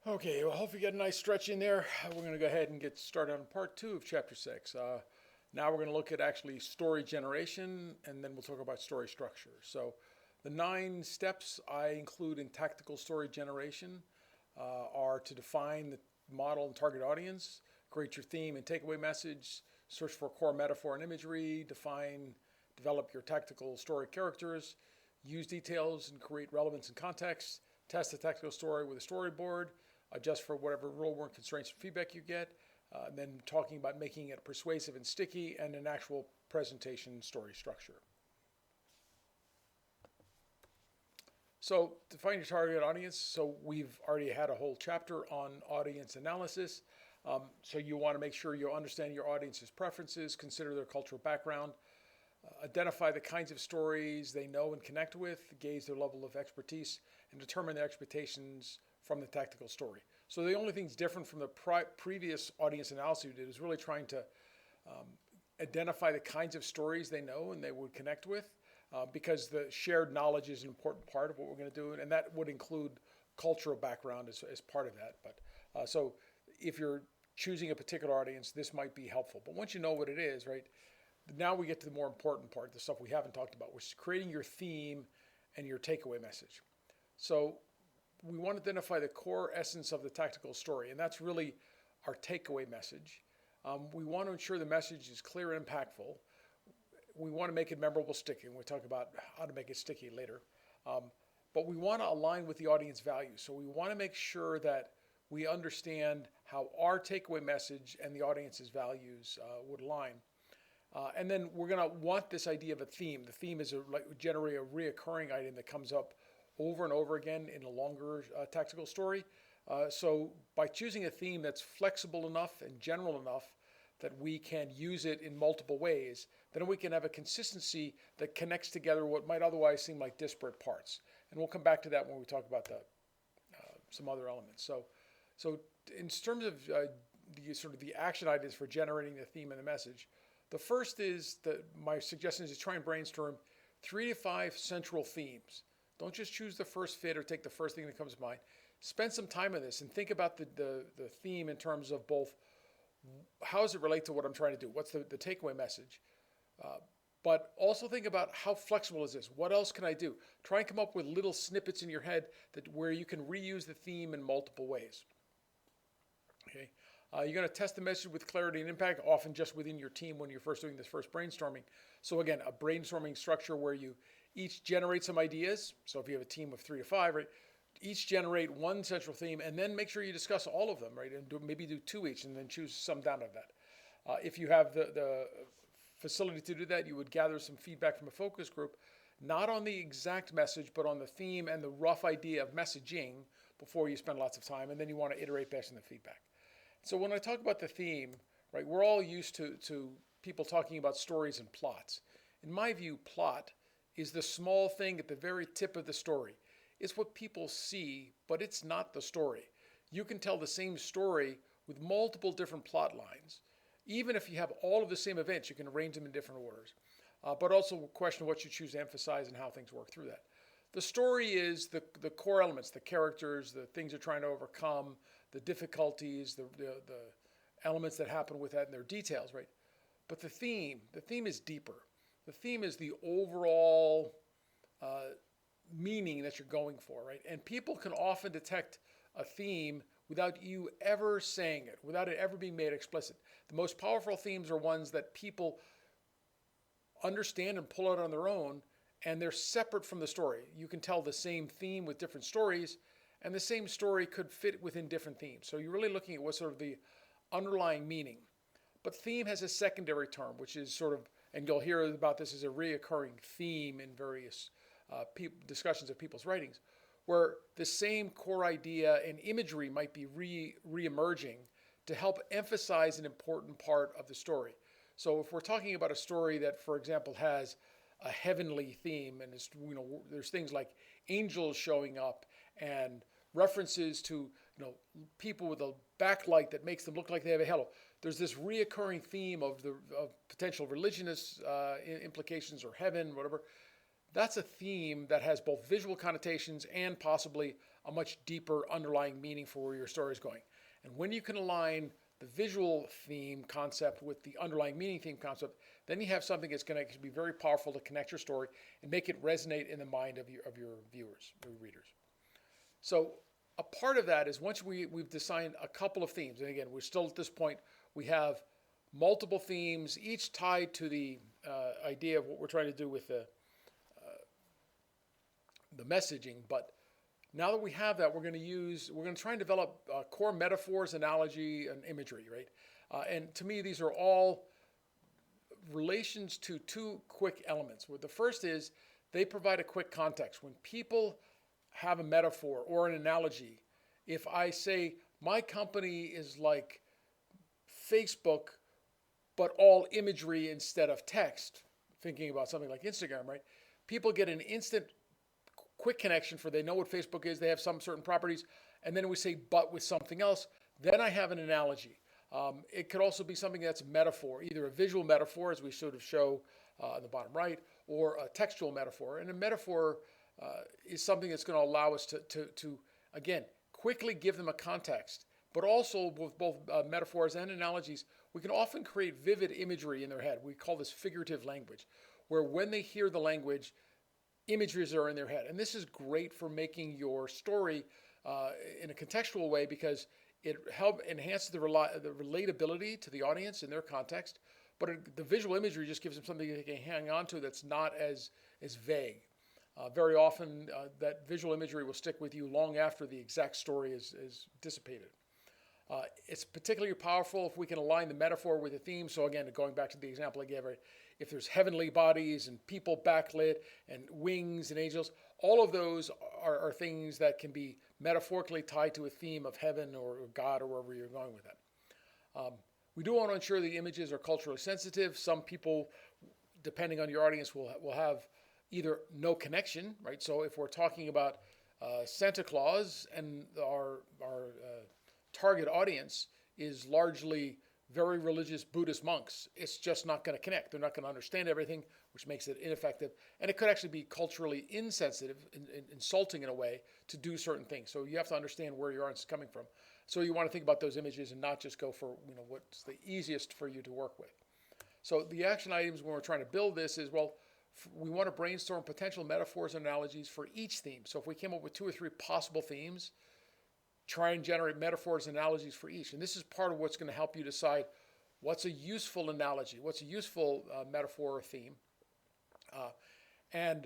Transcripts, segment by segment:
Okay, well, hopefully you get a nice stretch in there. We're going to go ahead and get started on part 2 of chapter 6. Now we're going to look at actually story generation, and then we'll talk about story structure. So the 9 steps I include in tactical story generation are to define the model and target audience, create your theme and takeaway message, search for core metaphor and imagery, develop your tactical story characters, use details and create relevance and context, test the tactical story with a storyboard, adjust for whatever real-world constraints and feedback you get, and then talking about making it persuasive and sticky, and an actual presentation story structure. So define your target audience. So we've already had a whole chapter on audience analysis. So you want to make sure you understand your audience's preferences, consider their cultural background, identify the kinds of stories they know and connect with, gauge their level of expertise, and determine their expectations from the tactical story. So the only things different from the previous audience analysis we did is really trying to identify the kinds of stories they know and they would connect with, because the shared knowledge is an important part of what we're going to do, and that would include cultural background as part of that. But so if you're choosing a particular audience, this might be helpful. But once you know what it is, right, now we get to the more important part, the stuff we haven't talked about, which is creating your theme and your takeaway message. So we want to identify the core essence of the tactical story, and that's really our takeaway message. We want to ensure the message is clear and impactful. We want to make it memorable, sticky, and we'll talk about how to make it sticky later. But we want to align with the audience values. So we want to make sure that we understand how our takeaway message and the audience's values would align. And then we're going to want this idea of a theme. The theme is generally a reoccurring item that comes up over and over again in a longer tactical story. So by choosing a theme that's flexible enough and general enough that we can use it in multiple ways, then we can have a consistency that connects together what might otherwise seem like disparate parts. And we'll come back to that when we talk about some other elements. So in terms of the action items for generating the theme and the message, the first is my suggestion is to try and brainstorm 3 to 5 central themes. Don't just choose the first fit or take the first thing that comes to mind. Spend some time on this and think about the theme in terms of both how does it relate to what I'm trying to do? What's the takeaway message? But also think about how flexible is this? What else can I do? Try and come up with little snippets in your head where you can reuse the theme in multiple ways. Okay. You're going to test the message with clarity and impact, often just within your team when you're first doing this first brainstorming. So again, a brainstorming structure where you each generate some ideas. So if you have a team of 3 to 5, right, each generate one central theme, and then make sure you discuss all of them, right, and maybe do 2 each, and then choose some down of that. If you have the facility to do that, you would gather some feedback from a focus group, not on the exact message, but on the theme and the rough idea of messaging before you spend lots of time, and then you want to iterate based on the feedback. So when I talk about the theme, right, we're all used to people talking about stories and plots. In my view, plot is the small thing at the very tip of the story. It's what people see, but it's not the story. You can tell the same story with multiple different plot lines. Even if you have all of the same events, you can arrange them in different orders. But also question what you choose to emphasize and how things work through that. The story is the core elements, the characters, the things you're trying to overcome, the difficulties, the elements that happen with that and their details, right? But the theme is deeper. The theme is the overall meaning that you're going for, right? And people can often detect a theme without you ever saying it, without it ever being made explicit. The most powerful themes are ones that people understand and pull out on their own, and they're separate from the story. You can tell the same theme with different stories, and the same story could fit within different themes. So you're really looking at what's sort of the underlying meaning. But theme has a secondary term, which is sort of, and you'll hear about this as a reoccurring theme in various discussions of people's writings, where the same core idea and imagery might be re-emerging to help emphasize an important part of the story. So if we're talking about a story that, for example, has a heavenly theme, and there's things like angels showing up and references to people with a backlight that makes them look like they have a halo. There's this reoccurring theme of potential religionist implications or heaven, whatever. That's a theme that has both visual connotations and possibly a much deeper underlying meaning for where your story is going. And when you can align the visual theme concept with the underlying meaning theme concept, then you have something that's going to be very powerful to connect your story and make it resonate in the mind of your viewers, your readers. So a part of that is once we've designed a couple of themes, and again, we're still at this point, we have multiple themes, each tied to the idea of what we're trying to do with the messaging. But now that we have that, we're going to try and develop core metaphors, analogy, and imagery, right? And to me, these are all relations to two quick elements. The first is they provide a quick context. When people have a metaphor or an analogy, if I say my company is like Facebook, but all imagery instead of text, thinking about something like Instagram, right? People get an instant quick connection for they know what Facebook is, they have some certain properties, and then we say but with something else, then I have an analogy. It could also be something that's a metaphor, either a visual metaphor, as we sort of show on the bottom right, or a textual metaphor. And a metaphor is something that's going to allow us to again, quickly give them a context, but also with both metaphors and analogies, we can often create vivid imagery in their head. We call this figurative language, where when they hear the language, images are in their head. And this is great for making your story in a contextual way because it enhances the relatability to the audience in their context, but the visual imagery just gives them something they can hang on to that's not as vague. Very often, that visual imagery will stick with you long after the exact story is dissipated. It's particularly powerful if we can align the metaphor with the theme. So again, going back to the example I gave, right? If there's heavenly bodies and people backlit and wings and angels, all of those are things that can be metaphorically tied to a theme of heaven or God or wherever you're going with that. We do want to ensure the images are culturally sensitive. Some people, depending on your audience, will have either no connection, right? So if we're talking about Santa Claus and our target audience is largely very religious Buddhist monks, it's just not going to connect. They're not going to understand everything, which makes it ineffective. And it could actually be culturally insensitive, insulting in a way, to do certain things. So you have to understand where your audience is coming from. So you want to think about those images and not just go for what's the easiest for you to work with. So the action items when we're trying to build this is, well, we want to brainstorm potential metaphors and analogies for each theme. So if we came up with 2 or 3 possible themes, try and generate metaphors and analogies for each. And this is part of what's going to help you decide what's a useful analogy, what's a useful metaphor or theme. And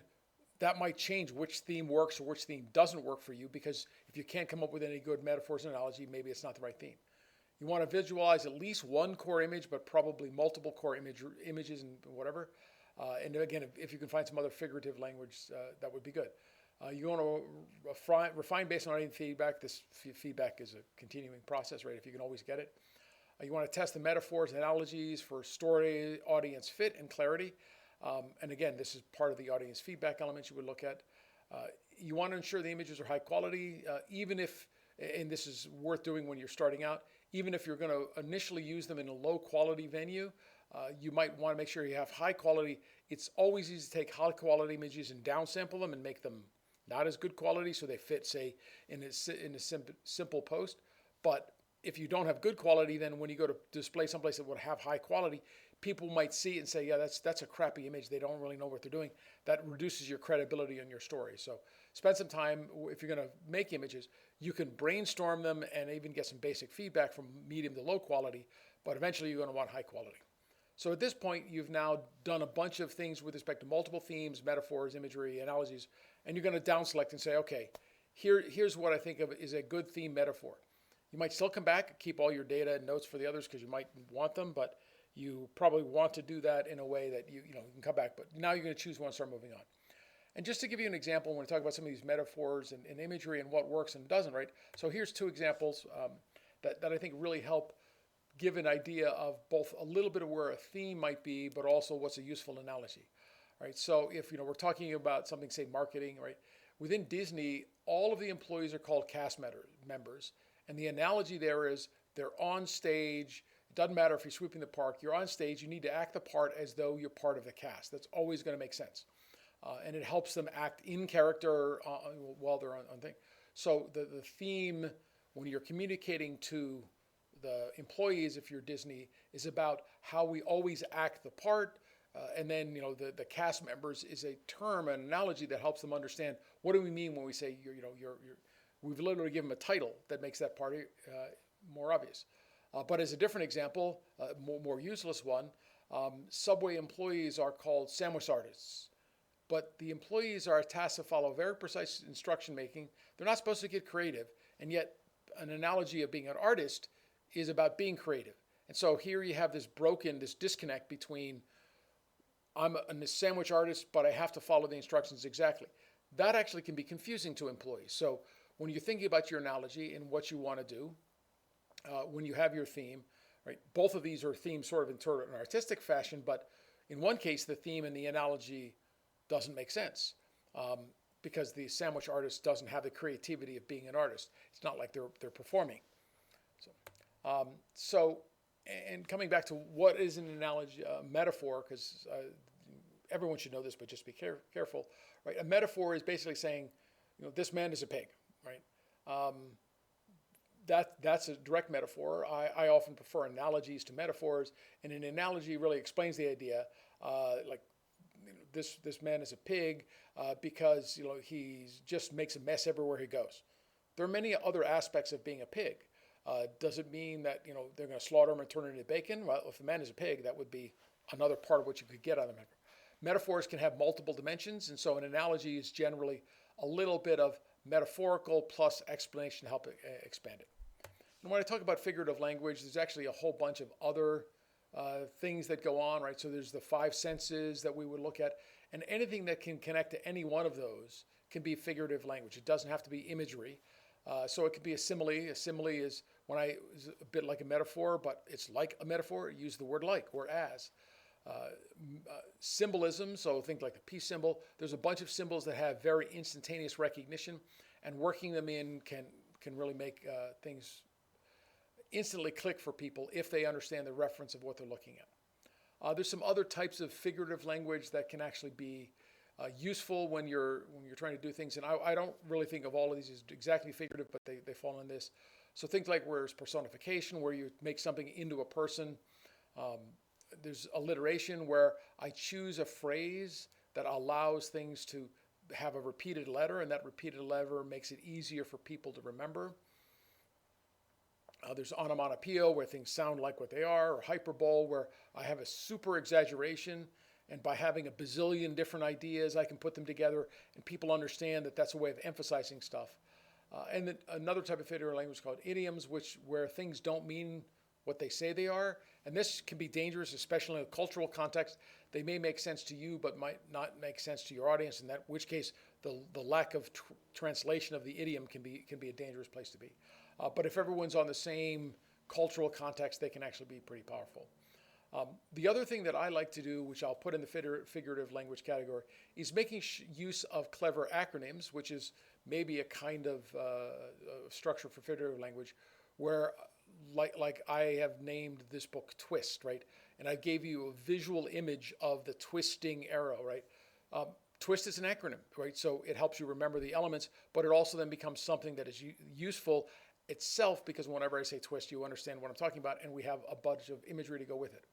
that might change which theme works or which theme doesn't work for you, because if you can't come up with any good metaphors and analogy, maybe it's not the right theme. You want to visualize at least one core image, but probably multiple core images and whatever. And again, if you can find some other figurative language, that would be good. You want to refine based on audience feedback. This feedback is a continuing process, right? If you can always get it. You want to test the metaphors and analogies for story, audience fit, and clarity. And again, this is part of the audience feedback elements you would look at. You want to ensure the images are high quality, even if, and this is worth doing when you're starting out, even if you're going to initially use them in a low quality venue, you might want to make sure you have high quality. It's always easy to take high quality images and downsample them and make them not as good quality so they fit, say, in a simple post. But if you don't have good quality, then when you go to display someplace that would have high quality, people might see it and say, yeah, that's a crappy image. They don't really know what they're doing. That reduces your credibility on your story. So spend some time. If you're going to make images, you can brainstorm them and even get some basic feedback from medium to low quality, but eventually you're going to want high quality. So at this point, you've now done a bunch of things with respect to multiple themes, metaphors, imagery, analogies, and you're going to down select and say, okay, here's what I think of is a good theme metaphor. You might still come back, keep all your data and notes for the others because you might want them, but you probably want to do that in a way that you can come back. But now you're going to choose one and start moving on. And just to give you an example, when we talk about some of these metaphors and imagery and what works and doesn't, right? So here's 2 examples that I think really help give an idea of both a little bit of where a theme might be, but also what's a useful analogy, right? So if we're talking about something, say marketing, right? Within Disney, all of the employees are called cast members, and the analogy there is they're on stage. It doesn't matter if you're sweeping the park, you're on stage, you need to act the part as though you're part of the cast. That's always going to make sense. And it helps them act in character while they're on thing. So the theme, when you're communicating to the employees, if you're Disney, is about how we always act the part. And then, the cast members is a term, an analogy that helps them understand what do we mean when we say we've literally given them a title that makes that part more obvious. But as a different example, more useless one, Subway employees are called sandwich artists. But the employees are tasked to follow very precise instruction making. They're not supposed to get creative. And yet, an analogy of being an artist is about being creative. And so here you have this disconnect between I'm a sandwich artist, but I have to follow the instructions exactly. That actually can be confusing to employees. So when you're thinking about your analogy and what you want to do, when you have your theme, right? Both of these are themes sort of in an artistic fashion, but in one case, the theme and the analogy doesn't make sense because the sandwich artist doesn't have the creativity of being an artist. It's not like they're performing. So, and coming back to what is an analogy, metaphor, because everyone should know this, but just be careful, right? A metaphor is basically saying, this man is a pig, right? That's a direct metaphor. I often prefer analogies to metaphors, and an analogy really explains the idea. This man is a pig because he just makes a mess everywhere he goes. There are many other aspects of being a pig. Does it mean that they're going to slaughter him and turn it into bacon? Well, if a man is a pig, that would be another part of what you could get out of the metaphor. Metaphors can have multiple dimensions, and so an analogy is generally a little bit of metaphorical plus explanation to help expand it. And when I talk about figurative language, there's actually a whole bunch of other things that go on, right? So there's the 5 senses that we would look at, and anything that can connect to any one of those can be figurative language. It doesn't have to be imagery. So it could be a simile. A simile is is a bit like a metaphor, but it's like a metaphor. Use the word like or as. Symbolism, so think like the peace symbol. There's a bunch of symbols that have very instantaneous recognition, and working them in can really make things instantly click for people if they understand the reference of what they're looking at. There's some other types of figurative language that can actually be useful when you're trying to do things, and I don't really think of all of these as exactly figurative, but they fall in this. So things like where's personification, where you make something into a person. There's alliteration, where I choose a phrase that allows things to have a repeated letter, and that repeated letter makes it easier for people to remember. There's onomatopoeia, where things sound like what they are, or hyperbole, where I have a super exaggeration, and by having a bazillion different ideas, I can put them together, and people understand that that's a way of emphasizing stuff. And then another type of figurative language is called idioms, where things don't mean what they say they are. And this can be dangerous, especially in a cultural context. They may make sense to you, but might not make sense to your audience, in which case the lack of translation of the idiom can be a dangerous place to be. But if everyone's on the same cultural context, they can actually be pretty powerful. The other thing that I like to do, which I'll put in the figurative language category, is making use of clever acronyms, which is maybe a kind of structure for figurative language, where like I have named this book Twist, right? And I gave you a visual image of the twisting arrow, right? Twist is an acronym, right? So it helps you remember the elements, but it also then becomes something that is useful itself, because whenever I say twist, you understand what I'm talking about, and we have a bunch of imagery to go with it.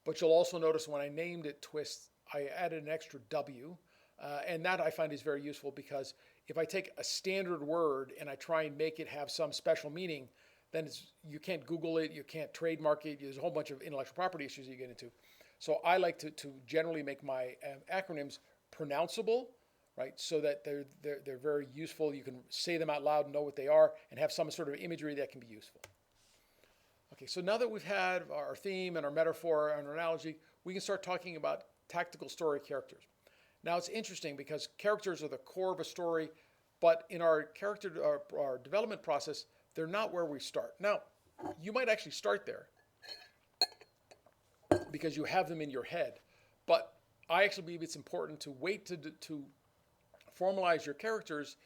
But you'll also notice when I named it Twist, I added an extra W, and that I find is very useful, because if I take a standard word and I try and make it have some special meaning, then you can't Google it, you can't trademark it, there's a whole bunch of intellectual property issues you get into. So I like to generally make my acronyms pronounceable, right? So that they're very useful. You can say them out loud and know what they are, and have some sort of imagery that can be useful. Okay, so now that we've had our theme and our metaphor and our analogy, we can start talking about tactical story characters. Now it's interesting because characters are the core of a story, but in our our development process, they're not where we start. Now, you might actually start there because you have them in your head, but I actually believe it's important to wait to formalize your characters,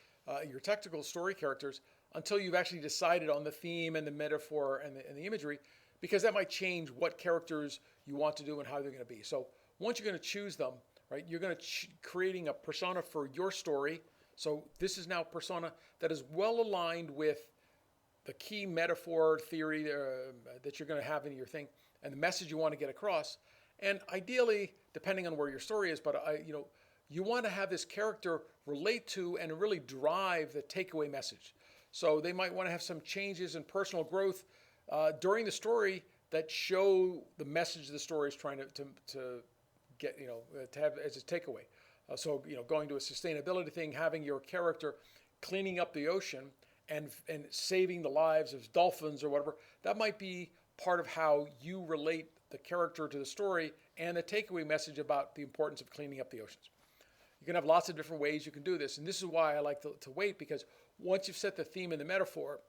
your tactical story characters, until you've actually decided on the theme and the metaphor and the imagery, because that might change what characters you want to do and how they're going to be. So once you're going to choose them, right, you're going to creating a persona for your story. So this is now a persona that is well aligned with the key metaphor theory that you're going to have in your thing and the message you want to get across. And ideally, depending on where your story is, but you want to have this character relate to and really drive the takeaway message. So they might want to have some changes in personal growth during the story that show the message the story is trying to get, to have as a takeaway. So going to a sustainability thing, having your character cleaning up the ocean and saving the lives of dolphins or whatever, that might be part of how you relate the character to the story and the takeaway message about the importance of cleaning up the oceans. You can have lots of different ways you can do this, and this is why I like to wait, because once you've set the theme and the metaphor,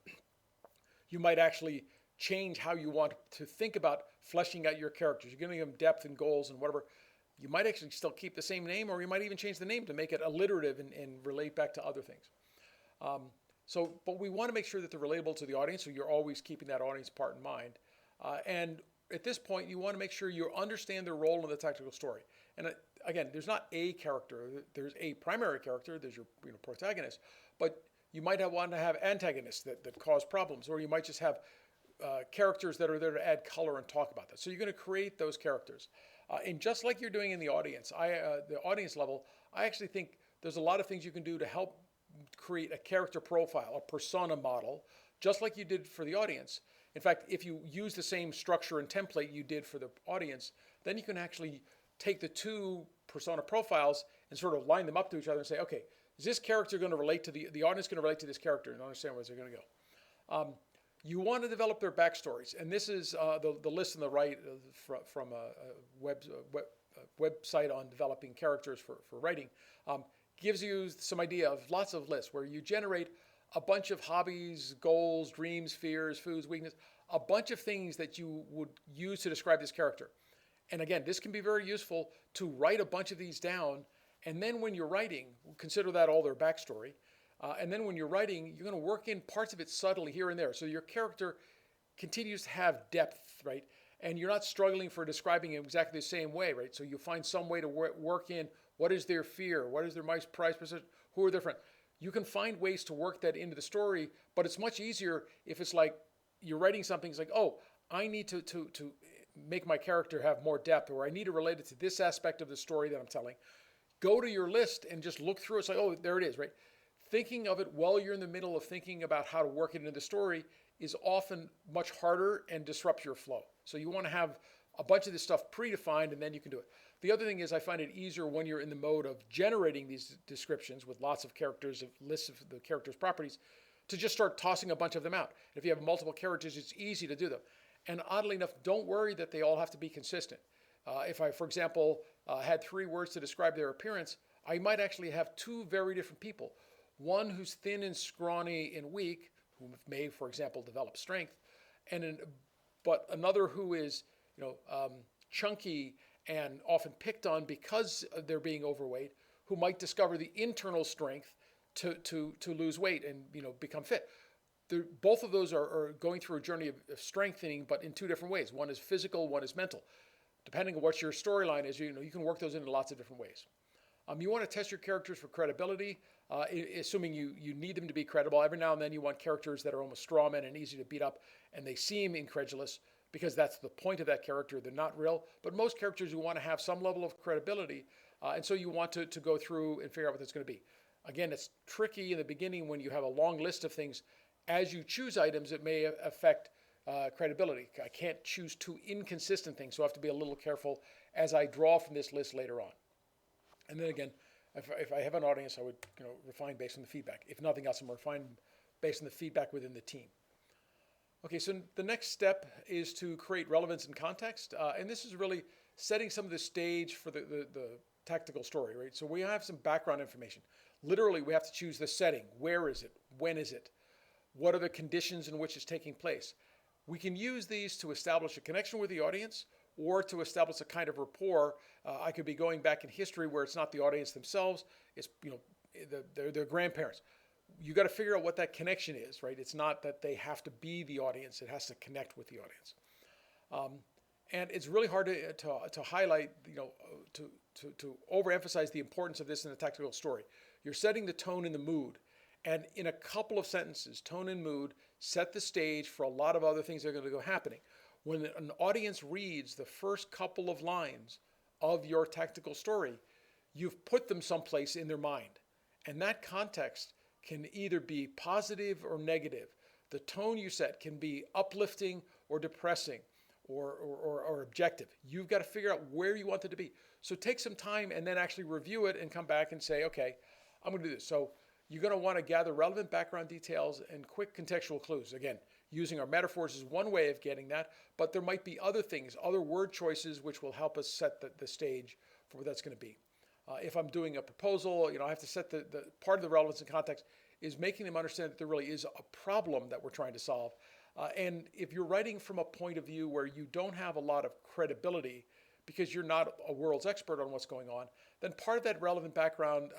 you might actually change how you want to think about fleshing out your characters. You're giving them depth and goals and whatever. You might actually still keep the same name, or you might even change the name to make it alliterative and relate back to other things. But we want to make sure that they're relatable to the audience, so you're always keeping that audience part in mind. And at this point, you want to make sure you understand their role in the tactical story. And again, there's not a character. There's a primary character. There's your protagonist. But you might want to have antagonists that cause problems, or you might just have characters that are there to add color and talk about that. So you're going to create those characters. And just like you're doing in the audience, the audience level, I actually think there's a lot of things you can do to help create a character profile, a persona model, just like you did for the audience. In fact, if you use the same structure and template you did for the audience, then you can actually take the two persona profiles and sort of line them up to each other and say, okay, is this character going to relate to the audience going to relate to this character and understand where they're going to go? You want to develop their backstories, and this is the list on the right from a website on developing characters for writing. Gives you some idea of lots of lists where you generate a bunch of hobbies, goals, dreams, fears, foods, weakness, a bunch of things that you would use to describe this character. And again, this can be very useful to write a bunch of these down, and then when you're writing, consider that all their backstory. And then when you're writing, you're going to work in parts of it subtly here and there. So your character continues to have depth, right? And you're not struggling for describing it exactly the same way, right? So you find some way to work in what is their fear, what is their most prized possession, who are their friends. You can find ways to work that into the story, but it's much easier if it's like you're writing something, it's like, oh, I need to make my character have more depth, or I need to relate it to this aspect of the story that I'm telling. Go to your list and just look through it. It's like, oh, there it is, right? Thinking of it while you're in the middle of thinking about how to work it into the story is often much harder and disrupts your flow. So you want to have a bunch of this stuff predefined, and then you can do it. The other thing is I find it easier when you're in the mode of generating these descriptions with lots of characters, lists of the characters' properties, to just start tossing a bunch of them out. If you have multiple characters, it's easy to do them. And oddly enough, don't worry that they all have to be consistent. If I, for example, had 3 words to describe their appearance, I might actually have 2 very different people. One who's thin and scrawny and weak, who may, for example, develop strength, but another who is, chunky and often picked on because they're being overweight, who might discover the internal strength to lose weight and become fit. Both of those are going through a journey of strengthening, but in 2 different ways. One is physical, one is mental. Depending on what your storyline is, you can work those into lots of different ways. You want to test your characters for credibility, assuming you need them to be credible. Every now and then you want characters that are almost straw men and easy to beat up, and they seem incredulous because that's the point of that character. They're not real. But most characters, you want to have some level of credibility, and so you want to go through and figure out what that's going to be. Again, it's tricky in the beginning when you have a long list of things. As you choose items, it may affect credibility. I can't choose 2 inconsistent things, so I have to be a little careful as I draw from this list later on. And then again, if I have an audience, I would refine based on the feedback. If nothing else, I'm going to refine based on the feedback within the team. Okay, so the next step is to create relevance and context. And this is really setting some of the stage for the tactical story, right? So we have some background information. Literally, we have to choose the setting. Where is it? When is it? What are the conditions in which it's taking place? We can use these to establish a connection with the audience or to establish a kind of rapport. I could be going back in history where it's not the audience themselves, it's their grandparents. You got to figure out what that connection is, right? It's not that they have to be the audience; it has to connect with the audience. And it's really hard to highlight, to overemphasize the importance of this in a tactical story. You're setting the tone and the mood. And in a couple of sentences, tone and mood set the stage for a lot of other things that are going to go happening. When an audience reads the first couple of lines of your tactical story, you've put them someplace in their mind. And that context can either be positive or negative. The tone you set can be uplifting or depressing or objective. You've got to figure out where you want it to be. So take some time and then actually review it and come back and say, okay, I'm going to do this. So you're going to want to gather relevant background details and quick contextual clues. Again, using our metaphors is one way of getting that, but there might be other things, other word choices, which will help us set the stage for what that's going to be. If I'm doing a proposal, I have to set the part of the relevance and context is making them understand that there really is a problem that we're trying to solve. And if you're writing from a point of view where you don't have a lot of credibility because you're not a world's expert on what's going on, then part of that relevant background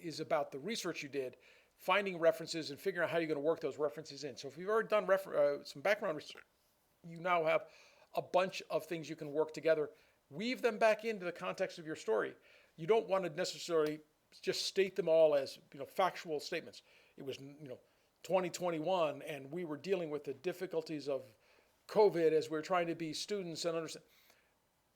is about the research you did, finding references and figuring out how you're going to work those references in. So if you've already done some background research, you now have a bunch of things you can work together. Weave them back into the context of your story. You don't want to necessarily just state them all as factual statements. It was 2021 and we were dealing with the difficulties of COVID as we're trying to be students and understand.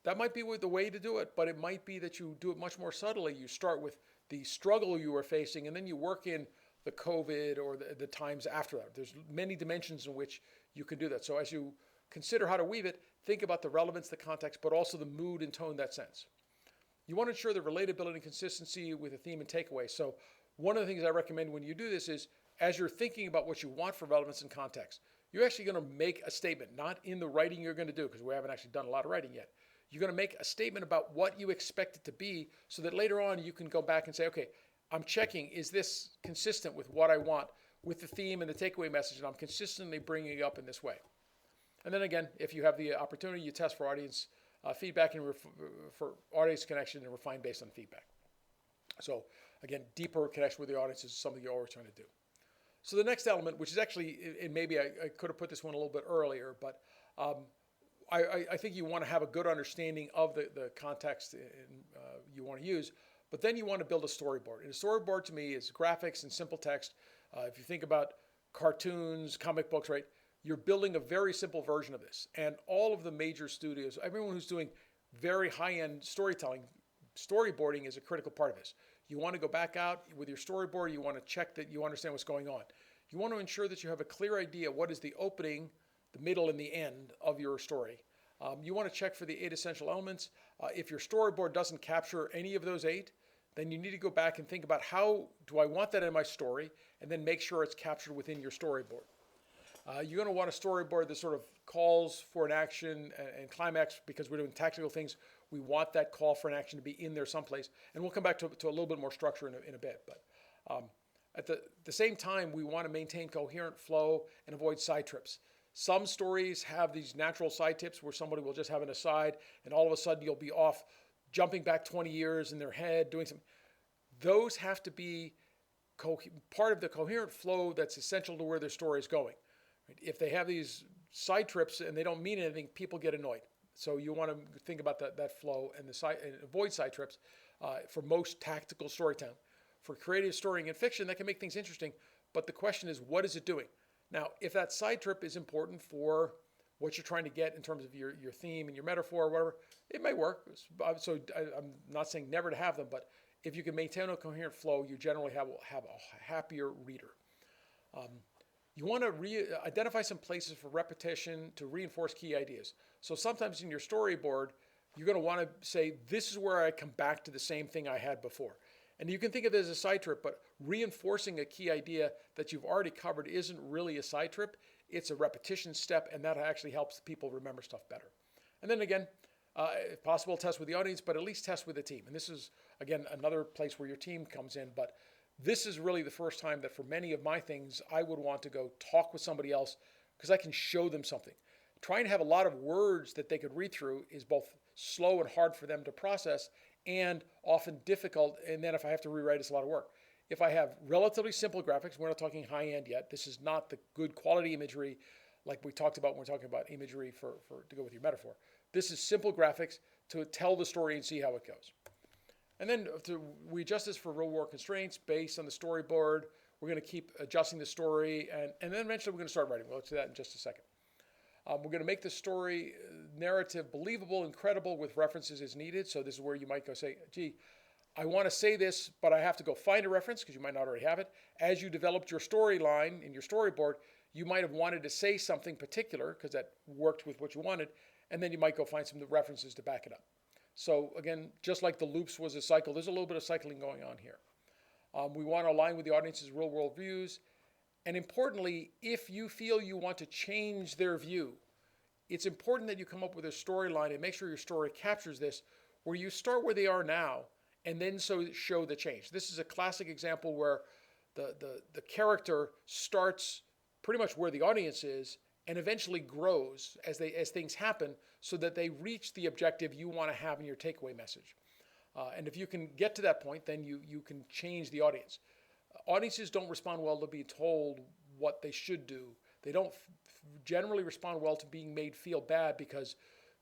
That might be the way to do it, but it might be that you do it much more subtly. You start with the struggle you were facing and then you work in the COVID or the times after that. There's many dimensions in which you can do that. So as you consider how to weave it, think about the relevance, the context, but also the mood and tone that sense. You want to ensure the relatability and consistency with the theme and takeaway. So one of the things I recommend when you do this is as you're thinking about what you want for relevance and context, you're actually going to make a statement, not in the writing you're going to do, because we haven't actually done a lot of writing yet. You're going to make a statement about what you expect it to be so that later on you can go back and say, okay, I'm checking, is this consistent with what I want with the theme and the takeaway message, and I'm consistently bringing it up in this way. And then again, if you have the opportunity, you test for audience feedback and for audience connection and refine based on feedback. So again, deeper connection with the audience is something you're always trying to do. So the next element, which is actually, and maybe I could have put this one a little bit earlier, but I think you want to have a good understanding of the context you want to use, but then you want to build a storyboard. And a storyboard to me is graphics and simple text. If you think about cartoons, comic books, right? You're building a very simple version of this. And all of the major studios, everyone who's doing very high-end storytelling, storyboarding is a critical part of this. You want to go back out with your storyboard. You want to check that you understand what's going on. You want to ensure that you have a clear idea what is the opening, the middle, and the end of your story. You want to check for the 8 essential elements. If your storyboard doesn't capture any of those 8, then you need to go back and think about how do I want that in my story, and then make sure it's captured within your storyboard. You're going to want a storyboard that sort of calls for an action and climax because we're doing tactical things. We want that call for an action to be in there someplace. And we'll come back to a little bit more structure in a bit. But at the same time, we want to maintain coherent flow and avoid side trips. Some stories have these natural side tips where somebody will just have an aside and all of a sudden you'll be off jumping back 20 years in their head, doing something. Those have to be part of the coherent flow that's essential to where their story is going. If they have these side trips and they don't mean anything, people get annoyed. So you want to think about that flow and avoid side trips for most tactical storytelling. For creative storytelling and fiction, that can make things interesting, but the question is, what is it doing? Now, if that side trip is important for what you're trying to get in terms of your theme and your metaphor or whatever, it may work. So I'm not saying never to have them, but if you can maintain a coherent flow, you generally have a happier reader. You want to identify some places for repetition to reinforce key ideas. So sometimes in your storyboard, you're going to want to say, this is where I come back to the same thing I had before. And you can think of it as a side trip, but reinforcing a key idea that you've already covered isn't really a side trip. It's a repetition step, and that actually helps people remember stuff better. And then again, if possible, test with the audience, but at least test with the team. And this is, again, another place where your team comes in, but this is really the first time that for many of my things, I would want to go talk with somebody else because I can show them something. Trying to have a lot of words that they could read through is both slow and hard for them to process and often difficult. And then if I have to rewrite, it's a lot of work. If I have relatively simple graphics, we're not talking high end yet. This is not the good quality imagery like we talked about when we're talking about imagery to go with your metaphor. This is simple graphics to tell the story and see how it goes. And then we adjust this for real world constraints based on the storyboard. We're going to keep adjusting the story, and then eventually we're going to start writing. We'll get to that in just a second. We're going to make the story narrative believable and credible with references as needed. So this is where you might go say, gee, I want to say this, but I have to go find a reference because you might not already have it. As you developed your storyline in your storyboard, you might have wanted to say something particular because that worked with what you wanted, and then you might go find some references to back it up. So again, just like the loops was a cycle, there's a little bit of cycling going on here. We want to align with the audience's real world views. And importantly, if you feel you want to change their view, it's important that you come up with a storyline and make sure your story captures this, where you start where they are now and then show the change. This is a classic example where the character starts pretty much where the audience is and eventually grows as things happen so that they reach the objective you want to have in your takeaway message. And if you can get to that point, then you can change the audience. Audiences don't respond well to being told what they should do. They don't generally respond well to being made feel bad because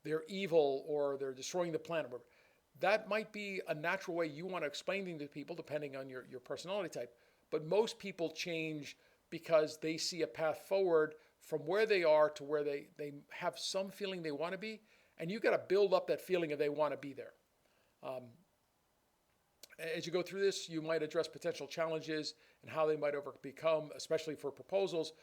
they're evil or they're destroying the planet. That might be a natural way you want to explain things to people depending on your personality type. But most people change because they see a path forward from where they are to where they have some feeling they want to be. And you've got to build up that feeling of they want to be there. As you go through this, you might address potential challenges and how they might overcome, especially for proposals.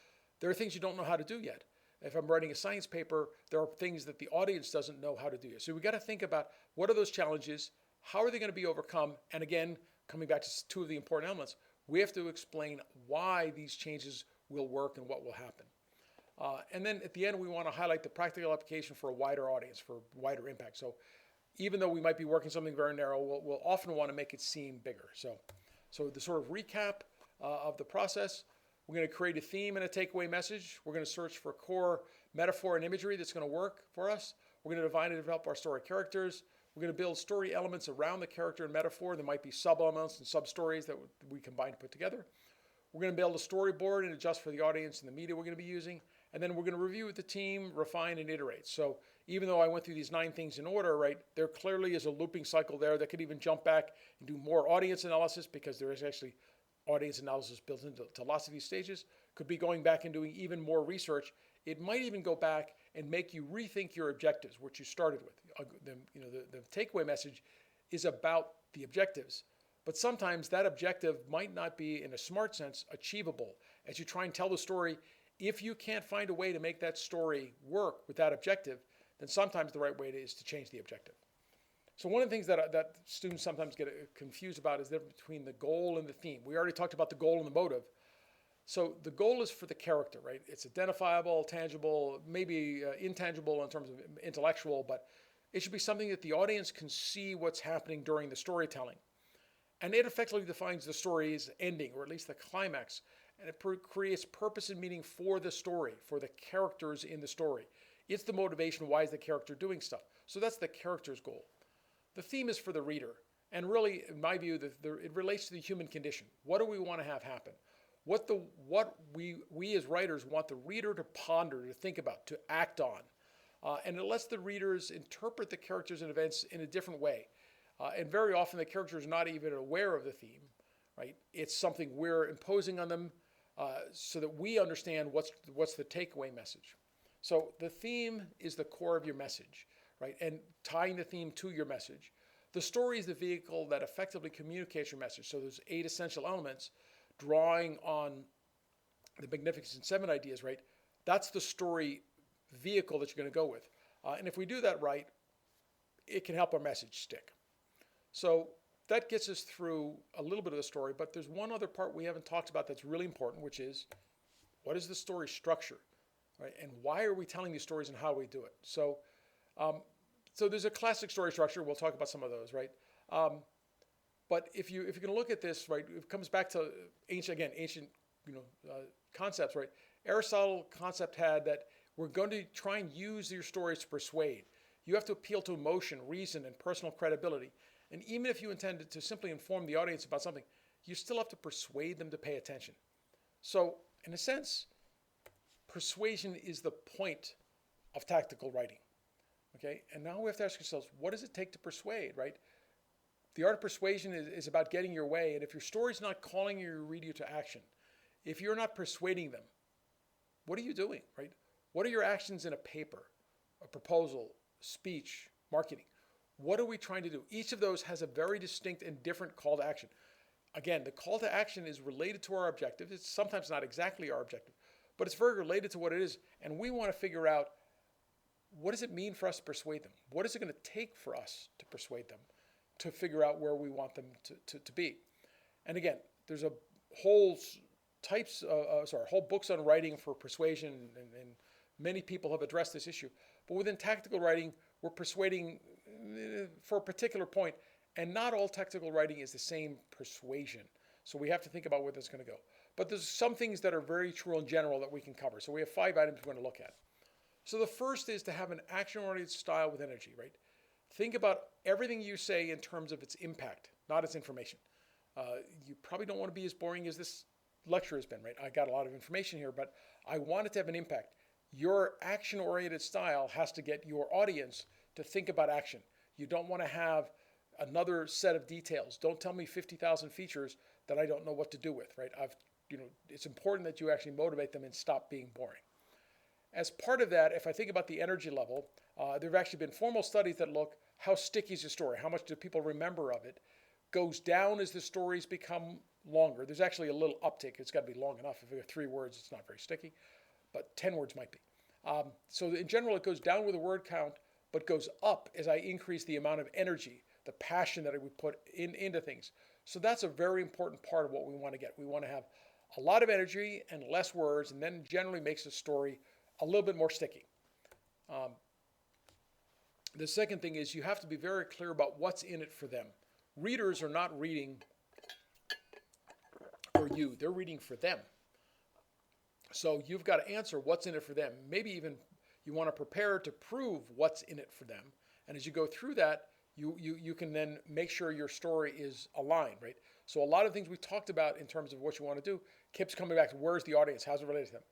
There are things you don't know how to do yet. If I'm writing a science paper, there are things that the audience doesn't know how to do yet. So we got to think about what are those challenges, how are they going to be overcome, and again, coming back to two of the important elements, we have to explain why these changes will work and what will happen. And then at the end, we want to highlight the practical application for a wider audience, for wider impact. So even though we might be working something very narrow, we'll often want to make it seem bigger. So the sort of recap of the process, we're going to create a theme and a takeaway message. We're going to search for core metaphor and imagery that's going to work for us. We're going to define and develop our story characters. We're going to build story elements around the character and metaphor. There might be sub-elements and sub-stories that we combine to put together. We're going to build a storyboard and adjust for the audience and the media we're going to be using. And then we're going to review with the team, refine, and iterate. So even though I went through these 9 things in order, right, there clearly is a looping cycle there that could even jump back and do more audience analysis because there is actually audience analysis built into lots of these stages. Could be going back and doing even more research. It might even go back and make you rethink your objectives, which you started with. The takeaway message is about the objectives. But sometimes that objective might not be, in a smart sense, achievable. As you try and tell the story, if you can't find a way to make that story work with that objective, then sometimes the right way is to change the objective. So one of the things that students sometimes get confused about is the difference between the goal and the theme. We already talked about the goal and the motive. So the goal is for the character, right? It's identifiable, tangible, maybe intangible in terms of intellectual, but it should be something that the audience can see what's happening during the storytelling. And it effectively defines the story's ending, or at least the climax. And it creates purpose and meaning for the story, for the characters in the story. It's the motivation, why is the character doing stuff? So that's the character's goal. The theme is for the reader. And really, in my view, it relates to the human condition. What do we want to have happen? What we as writers want the reader to ponder, to think about, to act on. And it lets the readers interpret the characters and events in a different way. And very often the character is not even aware of the theme, right? It's something we're imposing on them so that we understand what's the takeaway message. So the theme is the core of your message, right? And tying the theme to your message. The story is the vehicle that effectively communicates your message. So there's 8 essential elements drawing on the Magnificent 7 ideas, right? That's the story vehicle that you're going to go with. And if we do that right, it can help our message stick. So that gets us through a little bit of the story, but there's one other part we haven't talked about that's really important, which is what is the story structure, right? And why are we telling these stories and how we do it? So there's a classic story structure. We'll talk about some of those, right? But if you're going to look at this, right, it comes back to ancient concepts, right? Aristotle concept had that we're going to try and use your stories to persuade. You have to appeal to emotion, reason, and personal credibility. And even if you intended to simply inform the audience about something, you still have to persuade them to pay attention. So, in a sense, persuasion is the point of tactical writing. Okay? And now we have to ask ourselves, what does it take to persuade, right? The art of persuasion is about getting your way. And if your story's not calling your reader to action, if you're not persuading them, what are you doing, right? What are your actions in a paper, a proposal, speech, marketing? What are we trying to do? Each of those has a very distinct and different call to action. Again, the call to action is related to our objective. It's sometimes not exactly our objective, but it's very related to what it is. And we want to figure out, what does it mean for us to persuade them? What is it going to take for us to persuade them to figure out where we want them to be? And again, there's a whole whole books on writing for persuasion, and many people have addressed this issue. But within tactical writing, we're persuading for a particular point, and not all tactical writing is the same persuasion. So we have to think about where that's going to go. But there's some things that are very true in general that we can cover. So we have 5 items we're going to look at. So the first is to have an action-oriented style with energy, right? Think about everything you say in terms of its impact, not its information. You probably don't want to be as boring as this lecture has been, right? I got a lot of information here, but I want it to have an impact. Your action-oriented style has to get your audience to think about action. You don't want to have another set of details. Don't tell me 50,000 features that I don't know what to do with, right? It's important that you actually motivate them and stop being boring. As part of that, if I think about the energy level, there have actually been formal studies that look how sticky is your story, how much do people remember of it, goes down as the stories become longer. There's actually a little uptick. It's got to be long enough. If you have 3 words, it's not very sticky, but 10 words might be. So in general, it goes down with the word count, but goes up as I increase the amount of energy, the passion that I would put into things. So that's a very important part of what we want to get. We want to have a lot of energy and less words, and then generally makes the story a little bit more sticky. The second thing is you have to be very clear about what's in it for them. Readers are not reading for you. They're reading for them. So you've got to answer what's in it for them. Maybe even you want to prepare to prove what's in it for them. And as you go through that, you can then make sure your story is aligned, right? So a lot of things we talked about in terms of what you want to do keeps coming back to where's the audience? How's it related to them?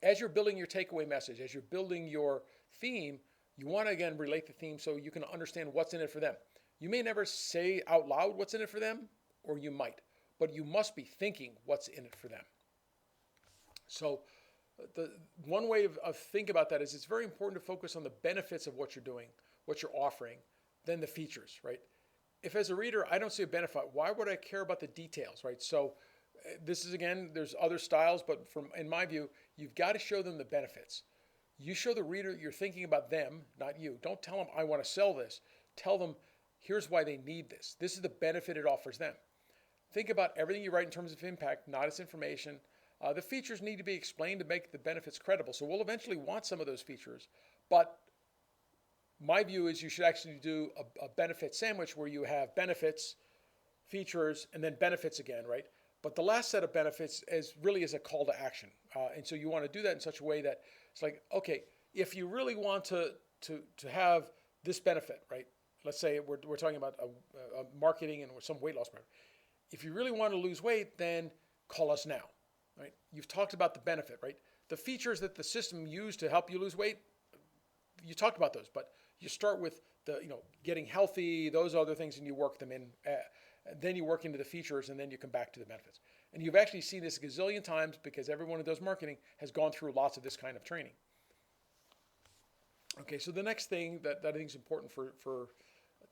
As you're building your takeaway message, as you're building your theme, you want to, again, relate the theme so you can understand what's in it for them. You may never say out loud what's in it for them, or you might, but you must be thinking what's in it for them. So the one way of think about that is it's very important to focus on the benefits of what you're doing, what you're offering, than the features, right? If as a reader, I don't see a benefit, why would I care about the details, right? So this is, again, there's other styles, but in my view, you've got to show them the benefits. You show the reader you're thinking about them, not you. Don't tell them, I want to sell this. Tell them, here's why they need this. This is the benefit it offers them. Think about everything you write in terms of impact, not its information. The features need to be explained to make the benefits credible. So we'll eventually want some of those features. But my view is you should actually do a benefit sandwich where you have benefits, features, and then benefits again, right? But the last set of benefits is a call to action. And so you want to do that in such a way that it's like, okay, if you really want to have this benefit, right? Let's say we're talking about a marketing and some weight loss program. If you really want to lose weight, then call us now, right? You've talked about the benefit, right? The features that the system used to help you lose weight, you talked about those, but you start with getting healthy, those other things, and you work them in. Then you work into the features, and then you come back to the benefits. And you've actually seen this a gazillion times because everyone who does marketing has gone through lots of this kind of training. Okay, so the next thing that I think is important for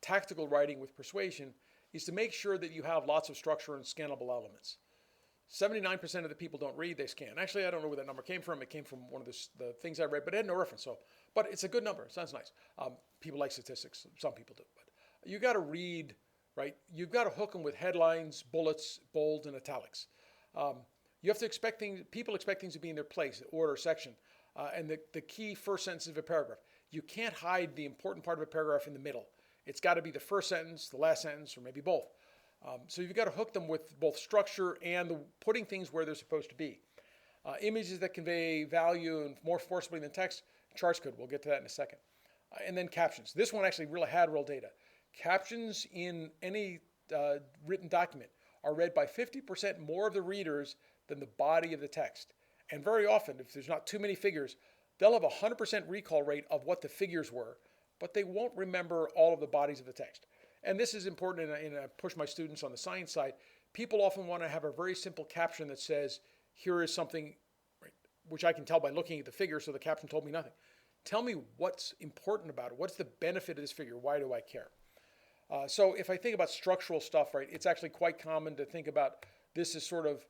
tactical writing with persuasion is to make sure that you have lots of structure and scannable elements. 79% of the people don't read, they scan. Actually, I don't know where that number came from. It came from one of the things I read, but it had no reference. But it's a good number. It sounds nice. People like statistics. Some people do. But you got to read, right? You've got to hook them with headlines, bullets, bold, and italics. You have to expect people expect things to be in their place, order, section, and the key first sentence of a paragraph. You can't hide the important part of a paragraph in the middle. It's got to be the first sentence, the last sentence, or maybe both. So you've got to hook them with both structure and putting things where they're supposed to be. Images that convey value and more forcibly than text, charts could. We'll get to that in a second. And then captions. This one actually really had real data. Captions in any written document are read by 50% more of the readers than the body of the text. And very often, if there's not too many figures, they'll have a 100% recall rate of what the figures were, but they won't remember all of the bodies of the text. And this is important, and I push my students on the science side. People often want to have a very simple caption that says, here is something, right, which I can tell by looking at the figure, so the caption told me nothing. Tell me what's important about it. What's the benefit of this figure? Why do I care? So if I think about structural stuff, right, it's actually quite common to think about this as sort of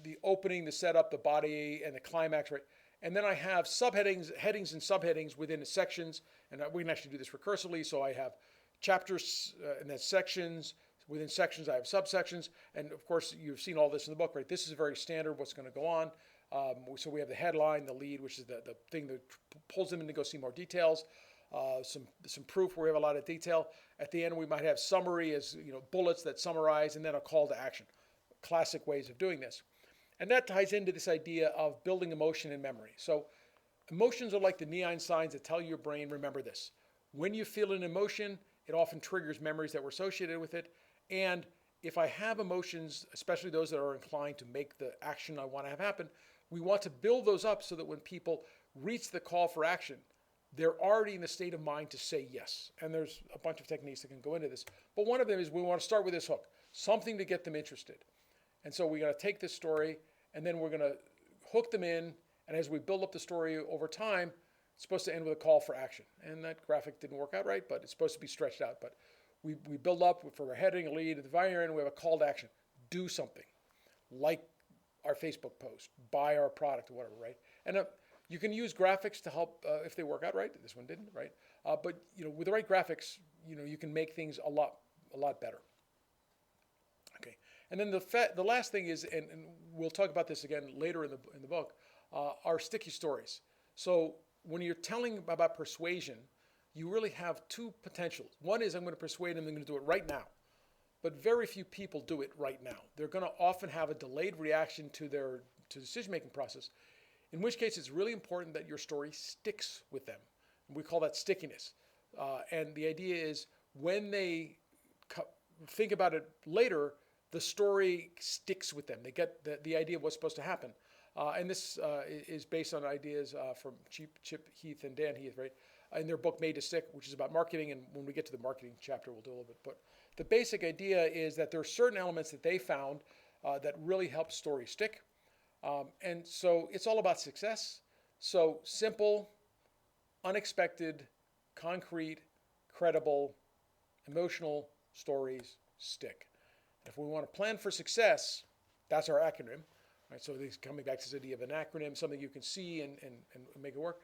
the opening, the setup, the body, and the climax, right? And then I have subheadings, headings and subheadings within the sections, and we can actually do this recursively. So I have chapters and then sections. Within sections, I have subsections, and of course, you've seen all this in the book, right? This is very standard, what's going to go on. So we have the headline, the lead, which is the thing that pulls them in to go see more details. Some proof where we have a lot of detail. At the end, we might have summary as bullets that summarize, and then a call to action. Classic ways of doing this. And that ties into this idea of building emotion and memory. So emotions are like the neon signs that tell your brain, remember this. When you feel an emotion, it often triggers memories that were associated with it. And if I have emotions, especially those that are inclined to make the action I want to have happen, we want to build those up so that when people reach the call for action, they're already in the state of mind to say yes. And there's a bunch of techniques that can go into this. But one of them is we want to start with this hook, something to get them interested. And so we're going to take this story, and then we're going to hook them in. And as we build up the story over time, it's supposed to end with a call for action. And that graphic didn't work out right, but it's supposed to be stretched out. But we build up for a heading, a lead, at the very end, we have a call to action. Do something, like our Facebook post, buy our product or whatever, right? And you can use graphics to help if they work out right. This one didn't, right? But with the right graphics, you can make things a lot better. Okay, and then the last thing is, and we'll talk about this again later in the book, are sticky stories. So when you're telling about persuasion, you really have two potentials. One is I'm going to persuade them, I'm going to do it right now. But very few people do it right now. They're going to often have a delayed reaction to the decision-making process, in which case it's really important that your story sticks with them. And we call that stickiness. And the idea is when they think about it later, the story sticks with them. They get the idea of what's supposed to happen. And this is based on ideas from Chip Heath and Dan Heath, right? In their book Made to Stick, which is about marketing. And when we get to the marketing chapter, we'll do a little bit. But the basic idea is that there are certain elements that they found that really help stories stick. And so it's all about success. So simple, unexpected, concrete, credible, emotional stories stick. If we want to plan for success, that's our acronym. Right? So this coming back to this idea of an acronym, something you can see and make it work.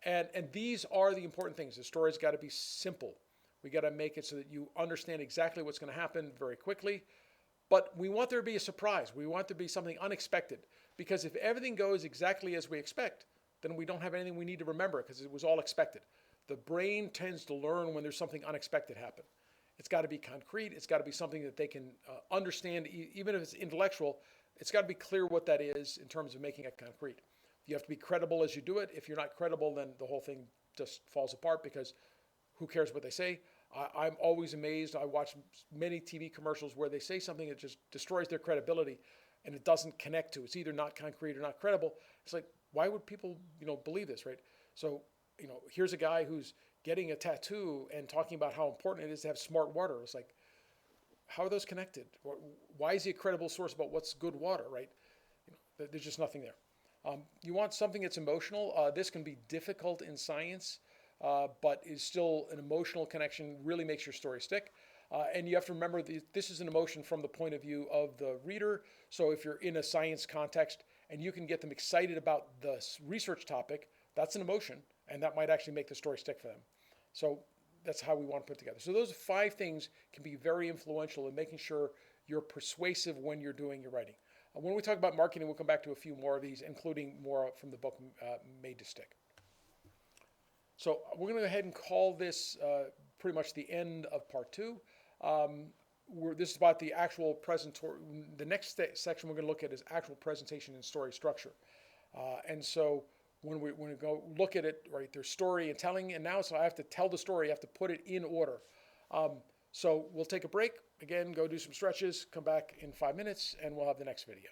And these are the important things. The story's got to be simple. We got to make it so that you understand exactly what's going to happen very quickly. But we want there to be a surprise. We want there to be something unexpected. Because if everything goes exactly as we expect, then we don't have anything we need to remember because it was all expected. The brain tends to learn when there's something unexpected happen. It's got to be concrete. It's got to be something that they can understand. Even if it's intellectual, it's got to be clear what that is in terms of making it concrete. You have to be credible as you do it. If you're not credible, then the whole thing just falls apart because who cares what they say? I'm always amazed. I watch many TV commercials where they say something that just destroys their credibility and it doesn't connect to. It's either not concrete or not credible. It's like, why would people, believe this, right? So, here's a guy who's getting a tattoo and talking about how important it is to have smart water. It's like, how are those connected? Why is he a credible source about what's good water, right? There's just nothing there. You want something that's emotional. This can be difficult in science, but is still an emotional connection, really makes your story stick. And you have to remember this is an emotion from the point of view of the reader. So if you're in a science context and you can get them excited about the research topic, that's an emotion, and that might actually make the story stick for them. So that's how we want to put it together. So those 5 things can be very influential in making sure you're persuasive when you're doing your writing. When we talk about marketing, we'll come back to a few more of these, including more from the book Made to Stick. So we're going to go ahead and call this pretty much the end of part 2. This is about the actual the next section we're going to look at is actual presentation and story structure. And so when we go look at it, right, there's story and telling, and now so I have to tell the story, I have to put it in order. So we'll take a break, again, go do some stretches, come back in 5 minutes, and we'll have the next video.